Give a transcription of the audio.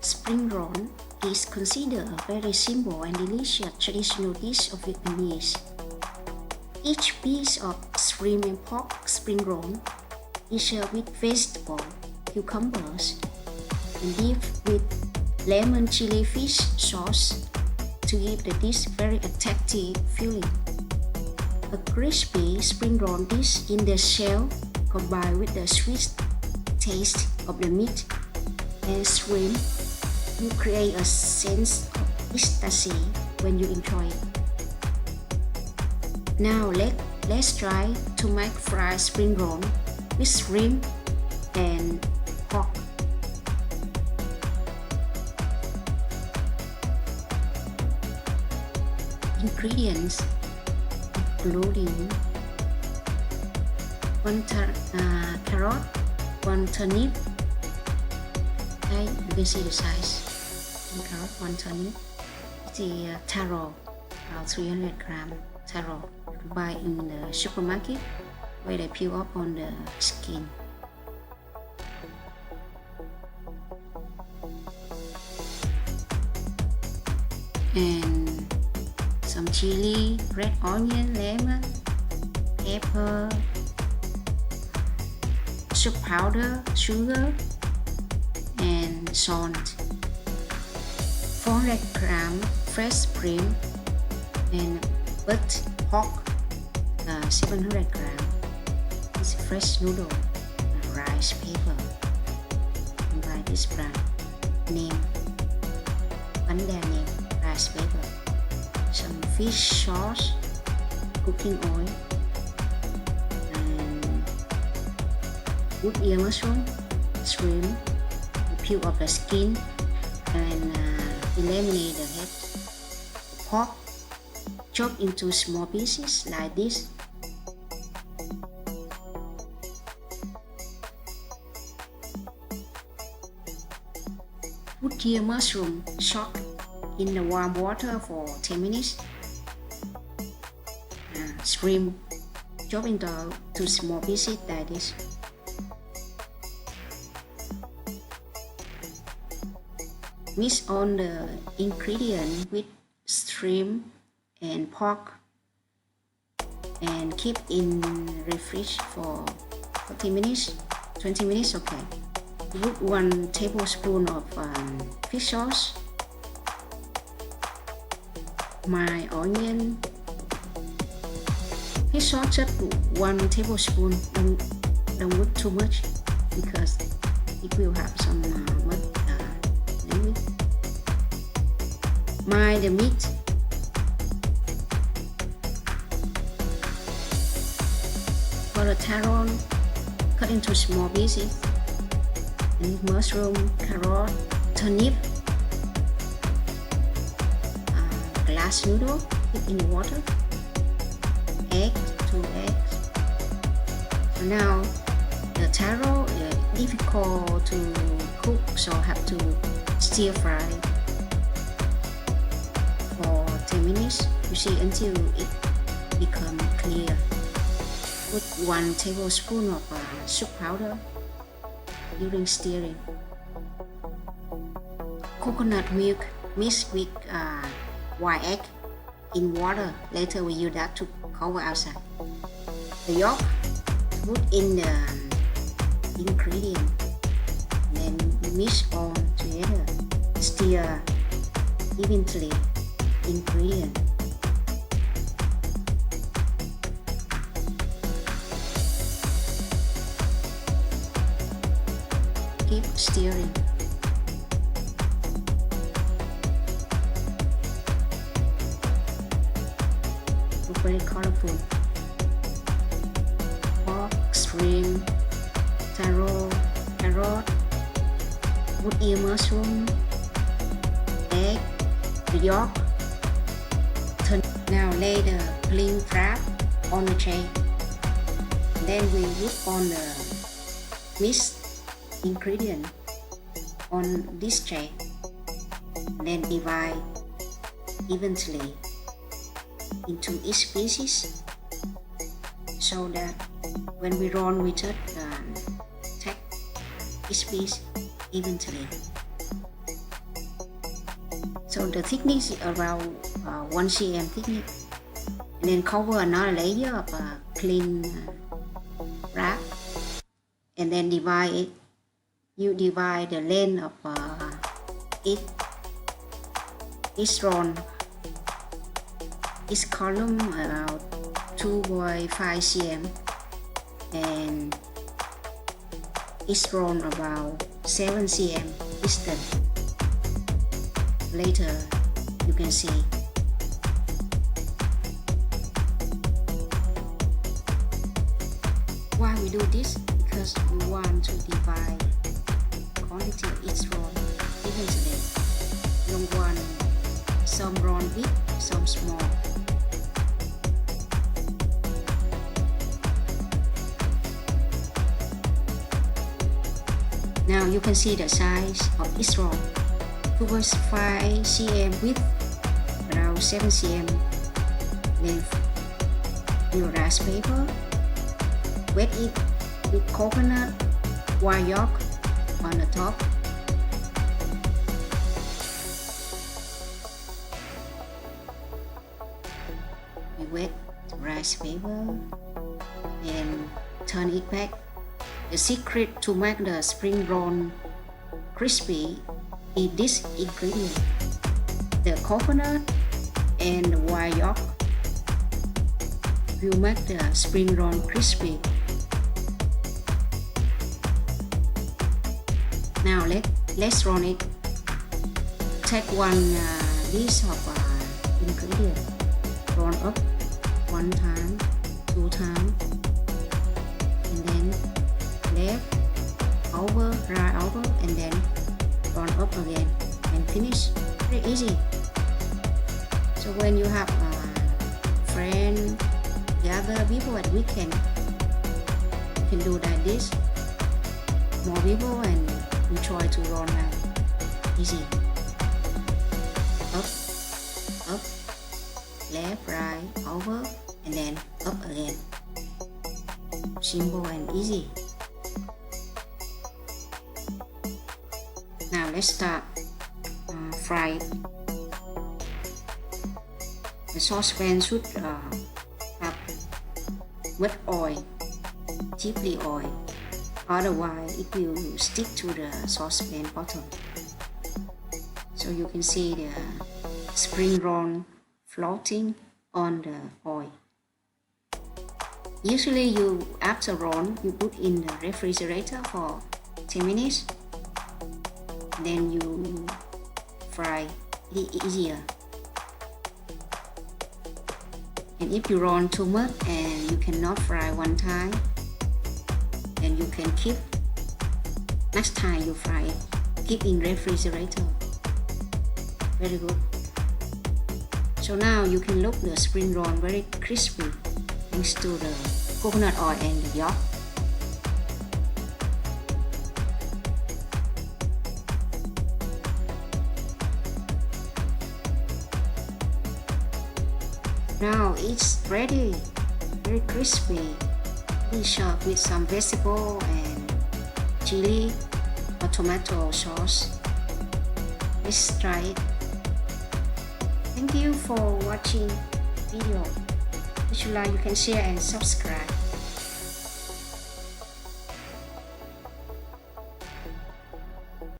Spring roll is considered a very simple and delicious traditional dish of Vietnamese. Each piece of shrimp and pork spring roll is served with vegetable, cucumbers, and dipped with lemon chili fish sauce to give the dish very attractive feeling. A crispy spring roll dish in the shell combined with the sweet taste of the meat and shrimp will create a sense of ecstasy when you enjoy it. Now let's try to make fried spring roll with shrimp and pork. Ingredients including 1 carrot, 1 turnip. Okay, you can see the size. 1 carrot, 1 turnip. The taro, about 300 gram taro. You buy in the supermarket where they peel off on the skin. And some chili, red onion, lemon, pepper, soup powder, sugar, and salt. 400 gram fresh shrimp and but pork 700 gram. It's fresh noodle, rice paper. And by this brand name, bánh đa name, rice paper. Some fish sauce, cooking oil, and wood ear mushroom, shrimp, peel off the skin, and eliminate the head. Pork, chop into small pieces like this. Wood ear mushroom, soak in the warm water for 10 minutes. Shrimp, chop into small pieces like this. Mix all the ingredients with shrimp and pork and keep in the fridge for 40 minutes, 20 minutes, okay. Put 1 tablespoon of fish sauce, my onion, fish sauce just 1 tablespoon, don't put too much because it will have some mud. The meat, for the taro, cut into small pieces, and mushroom, carrot, turnip, glass noodle, put in water, egg, 2 eggs. So now the taro is difficult to cook, so have to stir fry for 10 minutes, you see, until it becomes clear. Put 1 tablespoon of soup powder during stirring. Coconut milk mixed with white egg in water. Later we use that to cover outside. The yolk, put in the ingredient, then mix all together. Stir evenly ingredient. Keep stirring. Look very colorful. Pork, shrimp, taro, carrot, wood ear mushroom, egg, the yolk. Now lay the cling wrap on the tray. Then we put on the mixed ingredient on this tray. Then divide evenly into each pieces so that when we roll we just take each piece evenly. So the thickness is around 1 cm thickness. And then cover another layer of clean wrap, and then divide it. You divide the length of each roll, each column around 2.5 cm, and each roll about 7 cm distance. Later you can see. Why we do this? Because we want to divide quantity of each roll evenly. You don't want some roll big, some small. Now you can see the size of each roll. 2.5 cm width, around 7 cm length. You rice paper, wet it with coconut wire yolk on the top. We wet the rice paper and turn it back. The secret to make the spring roll crispy is this ingredient: the coconut and the wire yolk will make the spring roll crispy. Now let's roll it. Take one dish of ingredient, roll up 1 time, 2 times, and then left, over, right over, and then roll up again, and finish. Very easy. So when you have a friend, gather people at weekend, you can do like this. More people, and we try to roll like easy. Up, up, left, right, over, and then up again. Simple and easy. Now let's start fry. The saucepan should have much oil, chiefly oil. Otherwise, it will stick to the saucepan bottom. So you can see the spring roll floating on the oil. Usually, after roll, you put in the refrigerator for 10 minutes. Then you fry it easier. And if you roll too much and you cannot fry one time, then you can keep, next time you fry it, keep in refrigerator. Very good. So now you can look the spring roll very crispy thanks to the coconut oil and the yolk. Now it's ready, very crispy. We serve with some vegetable and chili or tomato sauce. Let's try it. Thank you for watching video. If you like, you can share and subscribe.